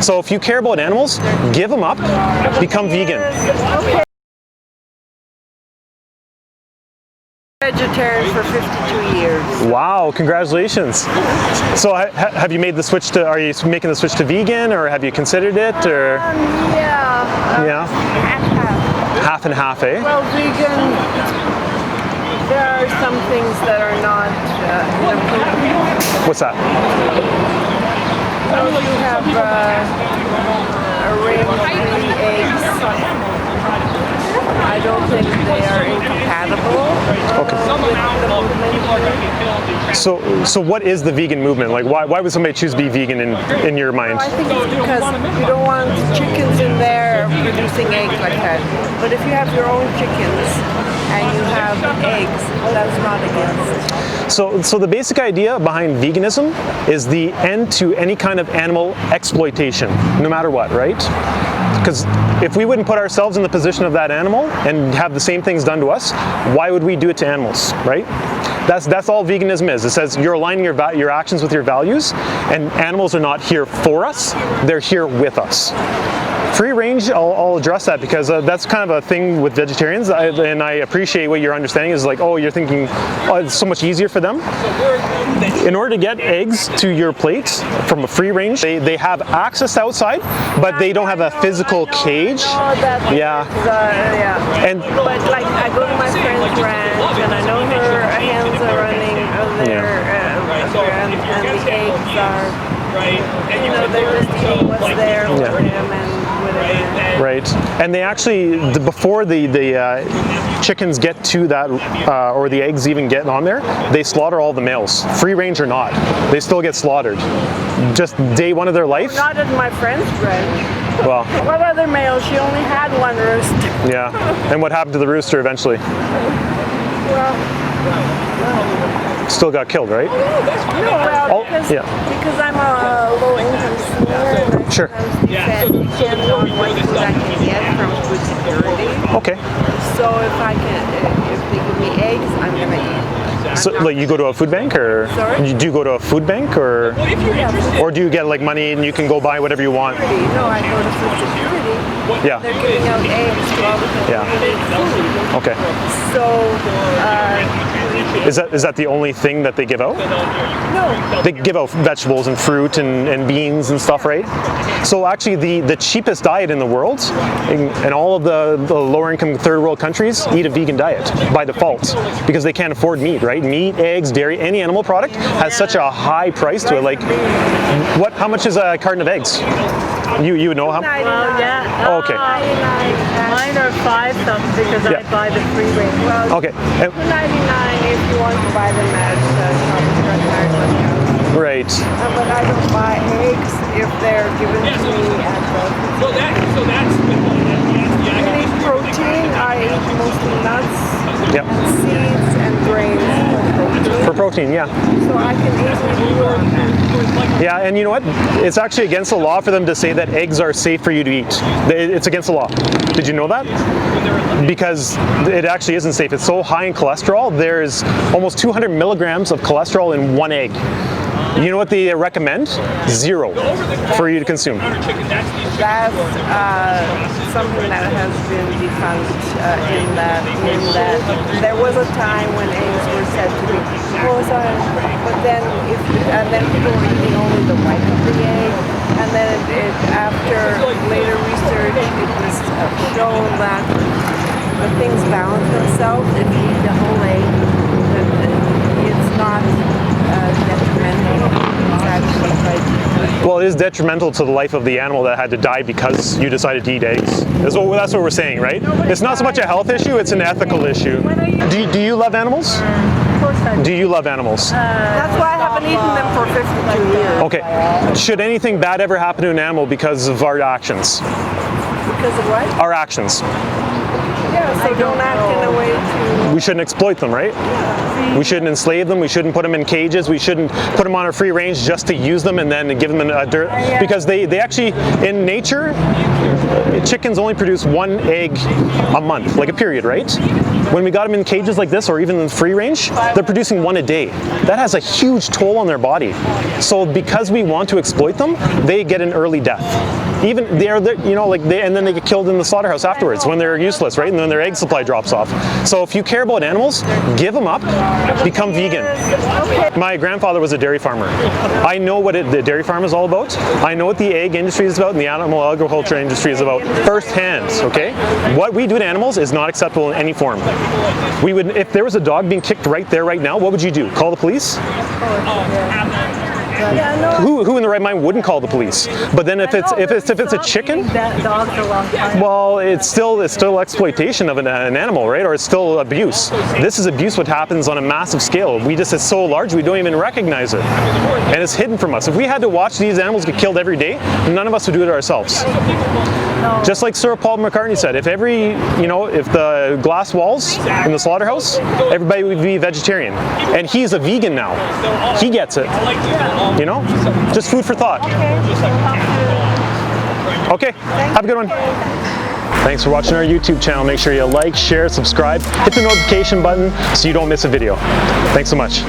So if you care about animals, give them up, become vegan. Okay. Vegetarian for 52 years. Wow, congratulations. So have you made the switch to, are you making the switch to vegan, or have you considered it, or? Yeah. Half-half. Half and half, eh? Well, vegan, there are some things that are not What's that? well, you have rain-free eggs. I don't think they are incompatible. So what is the vegan movement? Like, why would somebody choose to be vegan in your mind? I think it's because you don't want chickens in there producing eggs like that. But if you have your own chickens and you have eggs, that's not against. So the basic idea behind veganism is the end to any kind of animal exploitation, no matter what, right? Because if we wouldn't put ourselves in the position of that animal and have the same things done to us, why would we do it to animals, right? That's all veganism is. It says you're aligning your actions with your values, and animals are not here for us, they're here with us. Free range, I'll address that, because that's kind of a thing with vegetarians, and I appreciate what your understanding is, like, oh, you're thinking, oh, it's so much easier for them. In order to get eggs to your plate from a free range, they have access outside, but they don't have a physical cage. Yeah. And but like, I go to my friend's ranch, and I know her hens are running there, and the eggs are, you know, they're just eating what's there for them and whatever. Right, and they actually, before the chickens get to that, or the eggs even get on there, they slaughter all the males, free range or not. They still get slaughtered. Just day one of their life. Not at my friend's ranch. Well. What other male? She only had one roost. Yeah, and what happened to the rooster eventually? Well. Still got killed, right? No, because I'm a low-income senior, and sure. depend on what food I can get from food security. Okay. So if they give me eggs, I'm gonna eat. So, like, you go to a food bank, or Sorry? do you go to a food bank, or do you get like money and you can go buy whatever you want? No, I go to food security. Yeah. They're giving out eggs to all the people who need food. Okay. So. Is that the only thing that they give out? No. They give out vegetables and fruit and beans and stuff, right? So actually the cheapest diet in the world, and all of the lower income third world countries eat a vegan diet by default, because they can't afford meat, right? Meat, eggs, dairy, any animal product has such a high price to it. Like, how much is a carton of eggs? You would know how? Well, yeah. Oh, okay. Mine are 5 something because I buy the free range. Well, okay. $2.99 if you want to buy them at Shoppers. Right. But I don't buy eggs if they're given to me at the. I eat protein. I eat mostly nuts, seeds, and grains. For protein, yeah. So I can easily do it. Yeah, and you know what? It's actually against the law for them to say that eggs are safe for you to eat. It's against the law. Did you know that? Because it actually isn't safe. It's so high in cholesterol. There's almost 200 milligrams of cholesterol in one egg. You know what they recommend? 0 for you to consume. That's something that has been defunct in that there was a time when eggs were said to be but then people were eating only the white of the egg, and then after later research it was shown that the things balance themselves if you eat the whole egg. It's not detrimental. It's actually quite. Well, it is detrimental to the life of the animal that had to die because you decided to eat eggs. That's what we're saying, right? It's not so much a health issue, it's an ethical issue. Do you love animals? Of course I do. Do you love animals? That's why I haven't eaten them for 52 years. Okay. Should anything bad ever happen to an animal because of our actions? Because of what? Our actions. Yeah, so don't act in a way to... We shouldn't exploit them, right? We shouldn't enslave them. We shouldn't put them in cages. We shouldn't put them on a free range just to use them and then give them a dirt. Because they actually, in nature, chickens only produce 1 egg a month, like a period, right? When we got them in cages like this, or even in free range, they're producing 1 a day. That has a huge toll on their body. So because we want to exploit them, they get an early death. Even and then they get killed in the slaughterhouse afterwards when they're useless, right? And then their egg supply drops off. So if you care about animals, give them up, become vegan. My grandfather was a dairy farmer. I know what the dairy farm is all about. I know what the egg industry is about and the animal agriculture industry is about firsthand, okay? What we do to animals is not acceptable in any form. We would, if there was a dog being kicked right there, right now, what would you do? Call the police? Who in the right mind wouldn't call the police? But then if it's a chicken, well, it's still exploitation of an animal, right? Or it's still abuse. This is abuse what happens on a massive scale. It's so large we don't even recognize it, and it's hidden from us. If we had to watch these animals get killed every day, none of us would do it ourselves. Just like Sir Paul McCartney said, if the glass walls in the slaughterhouse, everybody would be vegetarian. And he's a vegan now. He gets it. Just food for thought. Okay, have a good one. Thanks for watching our YouTube channel. Make sure you like, share, subscribe, hit the notification button so you don't miss a video. Thanks so much.